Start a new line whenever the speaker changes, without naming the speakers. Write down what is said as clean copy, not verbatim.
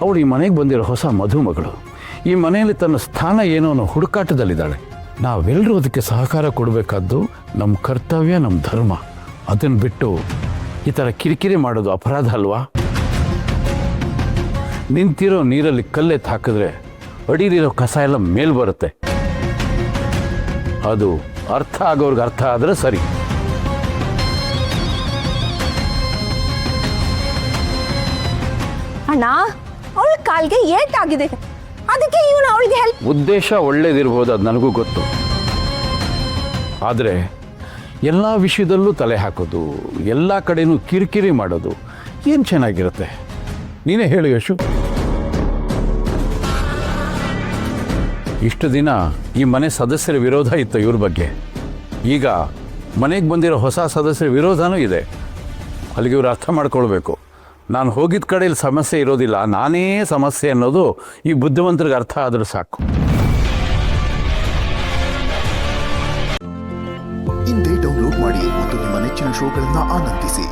ಅವಳು ಈ ಮನೆಗೆ ಬಂದಿರೋ ಹೊಸ ಮಧುಮಗಳು. ಈ ಮನೆಯಲ್ಲಿ ತನ್ನ ಸ್ಥಾನ ಏನೋ ಅನ್ನೋ ಹುಡುಕಾಟದಲ್ಲಿದ್ದಾಳೆ. ನಾವೆಲ್ಲರೂ ಅದಕ್ಕೆ ಸಹಕಾರ ಕೊಡಬೇಕಾದ್ದು ನಮ್ಮ ಕರ್ತವ್ಯ, ನಮ್ಮ ಧರ್ಮ. ಅದನ್ನು ಬಿಟ್ಟು ಈ ಥರ ಕಿರಿಕಿರಿ ಮಾಡೋದು ಅಪರಾಧ ಅಲ್ವಾ? ನಿಂತಿರೋ ನೀರಲ್ಲಿ ಕಲ್ಲೆತ್ತು ಹಾಕಿದ್ರೆ ಅಡಿಲಿರೋ ಕಸ ಎಲ್ಲ ಮೇಲ್ ಬರುತ್ತೆ. ಅದು ಅರ್ಥ ಆಗೋರ್ಗೆ ಅರ್ಥ ಆದರೆ ಸರಿ.
ಅಣ್ಣ, ಅವಳ ಕಾಲ್ಗೆ ಏಟಾಗಿದೆ, ಅದಕ್ಕೆ ಇವನು ಅವಳಿಗೆ ಹೆಲ್ಪ್.
ಉದ್ದೇಶ ಒಳ್ಳೇದಿರ್ಬೋದು, ಅದು ನನಗೂ ಗೊತ್ತು. ಆದರೆ ಎಲ್ಲ ವಿಷಯದಲ್ಲೂ ತಲೆ ಹಾಕೋದು, ಎಲ್ಲ ಕಡೆನೂ ಕಿರಿಕಿರಿ ಮಾಡೋದು ಏನು ಚೆನ್ನಾಗಿರುತ್ತೆ? ನೀನೇ ಹೇಳು ಯಶು. ಇಷ್ಟು ದಿನ ಈ ಮನೆ ಸದಸ್ಯರ ವಿರೋಧ ಇತ್ತು ಇವ್ರ ಬಗ್ಗೆ. ಈಗ ಮನೆಗೆ ಬಂದಿರೋ ಹೊಸ ಸದಸ್ಯರ ವಿರೋಧನೂ ಇದೆ. ಅಲ್ಲಿಗೆ ಇವ್ರು ಅರ್ಥ ಮಾಡ್ಕೊಳ್ಬೇಕು, ನಾನು ಹೋಗಿದ್ದ ಕಡೆಯಲ್ಲಿ ಸಮಸ್ಯೆ ಇರೋದಿಲ್ಲ, ನಾನೇ ಸಮಸ್ಯೆ ಅನ್ನೋದು ಈ ಬುದ್ಧಿವಂತರಿಗೆ ಅರ್ಥ ಆದರೂ ಸಾಕು.
ಇಂದೇ ಡೌನ್ಲೋಡ್ ಮಾಡಿ ಮತ್ತು ನಿಮ್ಮ ನೆಚ್ಚಿನ ಶೋಗಳನ್ನು ಆನಂದಿಸಿ.